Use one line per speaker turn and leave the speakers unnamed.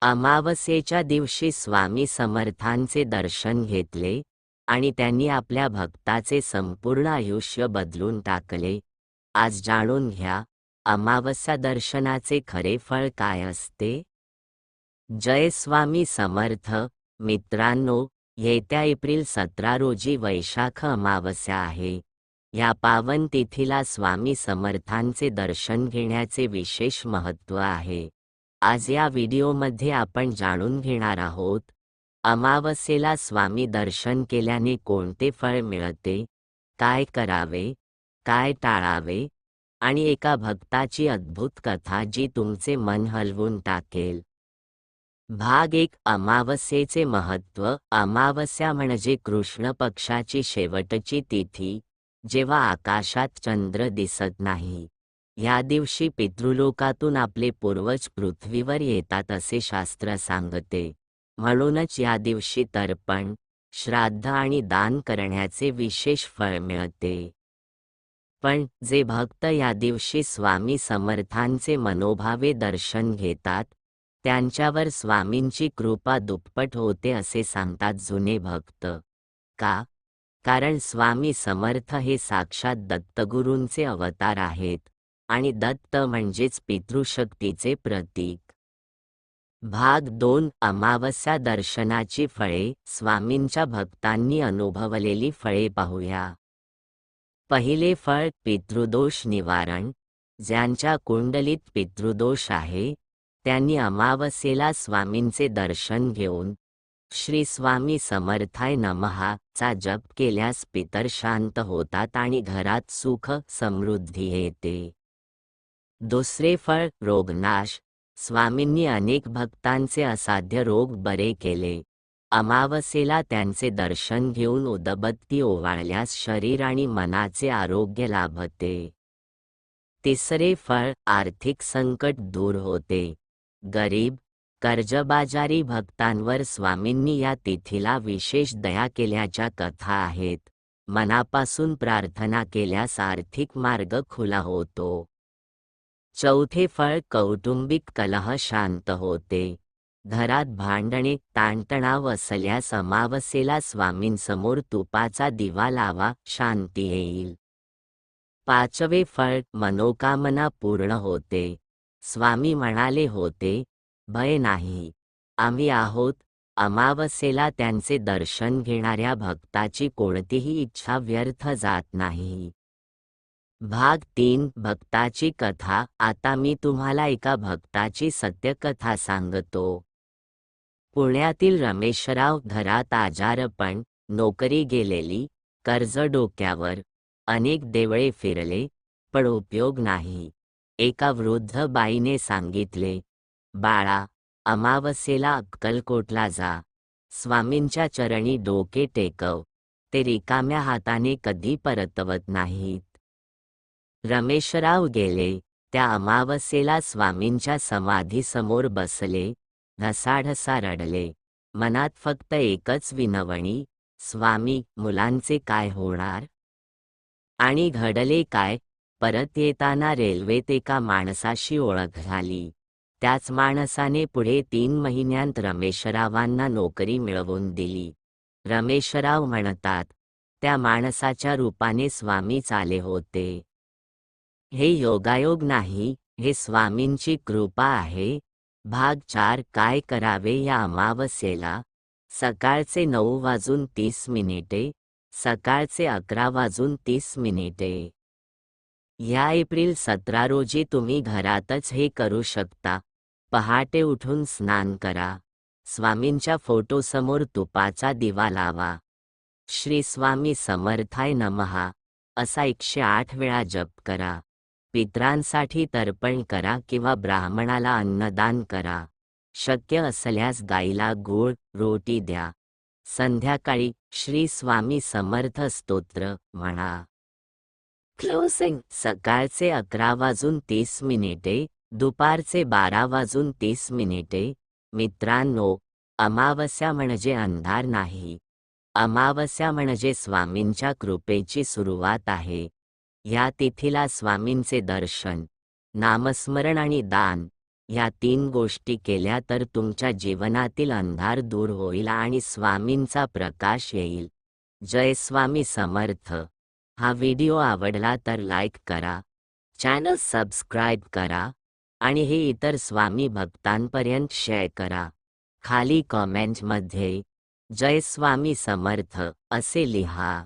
अमावस्येच्या दिवशी स्वामी समर्थांचे दर्शन घेतले आणि त्यांनी आपल्या भक्ताचे संपूर्ण आयुष्य बदलून टाकले. आज जाणून घ्या, अमावस्या दर्शनाचे खरे फळ काय असते. जय स्वामी समर्थ. मित्रांनो, येत्या एप्रिल 17 रोजी वैशाख अमावस्या आहे. या पावन तिथीला स्वामी समर्थांचे दर्शन घेण्याचे विशेष महत्त्व आहे. आज या व्हिडिओमध्ये आपण जाणून घेणार आहोत, अमावस्येला स्वामी दर्शन केल्याने कोणते फळ मिळते, काय करावे, काय टाळावे, आणि एका भक्ताची अद्भुत कथा जी तुमचे मन हलवून टाकेल. भाग 1. अमावस्येचे महत्त्व. अमावस्या म्हणजे कृष्ण पक्षाची शेवटची तिथी, जेव्हा आकाशात चंद्र दिसत नाही. या दिवशी पितृलोकातून आपले पूर्वज पृथ्वीवर येतात असे शास्त्र सांगते. म्हणूनच या दिवशी तर्पण, श्राद्ध आणि दान करण्याचे विशेष फळ मिळते. पण जे भक्त या दिवशी स्वामी समर्थांचे मनोभावे दर्शन घेतात, त्यांच्यावर स्वामींची कृपा दुप्पट होते असे सांगतात जुने भक्त. का? कारण स्वामी समर्थ हे साक्षात दत्तगुरूंचे अवतार आहेत आणि दत्त म्हणजेच पितृशक्तीचे प्रतीक. भाग 2. अमावस्या दर्शनाची फळे. स्वामींच्या भक्तांनी अनुभवलेली फळे पाहूया. पहिले फळ, पितृदोष निवारण. ज्यांच्या कुंडलीत पितृदोष आहे, त्यांनी अमावस्येला स्वामींचे दर्शन घेऊन श्री स्वामी समर्थाय नमः चा जप केल्यास पितर शांत होतात आणि घरात सुख समृद्धी येते. दुसरे फळ, रोगनाश. स्वामींनी अनेक भक्तांचे असाध्य रोग बरे केले. अमावस्येला त्यांचे दर्शन घेऊन उदबत्ती ओवाळल्यास शरीर आणि मनाचे आरोग्य लाभते. तिसरे फळ, आर्थिक संकट दूर होते. गरीब, कर्जबाजारी भक्तांवर स्वामींनी या तिथीला विशेष दया केल्याच्या कथा आहेत. मनापासून प्रार्थना केल्यास आर्थिक मार्ग खुला होतो. चौथे फळ, कौटुंबिक कलह शांत होते. घरात भांडणे, ताणतणाव असल्यास अमावस्येला स्वामींसमोर तुपाचा दिवा लावा, शांती येईल. पाचवे फळ, मनोकामना पूर्ण होते. स्वामी म्हणाले होते, भय नाही, आम्ही आहोत. अमावस्येला त्यांचे दर्शन घेणाऱ्या भक्ताची कोणतीही इच्छा व्यर्थ जात नाही. भाग 3. भक्ताची कथा. आता मी तुम्हाला एका भक्ताची सत्यकथा सांगतो. पुण्यातील रमेशराव. घरात आजारपण, नोकरी गेलेली, कर्ज डोक्यावर, अनेक देवळे फिरले, पण उपयोग नाही. एका वृद्ध बाईने सांगितले, बाळा, अमावस्येला अक्कलकोटला जा. स्वामींच्या चरणी डोके टेकव, ते रिकाम्या हाताने कधी परतवत नाहीत. रमेशराव गेले. त्या अमावस्येला स्वामींच्या समाधीसमोर बसले, ढसाढसा रडले. मनात फक्त एकच विनवणी, स्वामी, मुलांचे काय होणार? आणि घडले काय? परत येताना रेल्वेत एका माणसाशी ओळख झाली. त्याच माणसाने पुढे 3 महिन्यांत रमेशरावांना नोकरी मिळवून दिली. रमेशराव म्हणतात, त्या माणसाच्या रूपाने स्वामीच आले होते. हे योगायोग नाही, हे स्वामींची कृपा आहे. भाग 4. काय करावे या अमावस्येला. सकाळचे 9:30, सकाळचे 11:30. या एप्रिल 17 रोजी तुम्ही घरातच हे करू शकता. पहाटे उठून स्नान करा. स्वामींच्या फोटोसमोर तुपाचा दिवा लावा. श्री स्वामी समर्थाय नमः असा 108 वेळा जप करा. पितरांसाठी तर्पण करा किंवा ब्राह्मणाला अन्नदान करा. शक्य असल्यास गाईला गूळ, रोटी द्या. संध्याकाळी श्री स्वामी समर्थ स्तोत्र म्हणा. क्लोजिंग. सकाळचे 11:30, दुपारचे 12:30. मित्रांनो, अमावस्या म्हणजे अंधार नाही. अमावस्या म्हणजे स्वामींच्या कृपेची सुरुवात आहे. या तिथीला स्वामींचे दर्शन, नामस्मरण आणि दान ह्या 3 गोष्टी केल्या तर तुमच्या जीवनातील अंधार दूर होईल आणि स्वामींचा प्रकाश येईल. जय स्वामी समर्थ. हा व्हिडिओ आवडला तर लाईक करा, चॅनल सबस्क्राईब करा आणि हे इतर स्वामी भक्तांपर्यंत शेअर करा. खाली कॉमेंटमध्ये जय स्वामी समर्थ असे लिहा.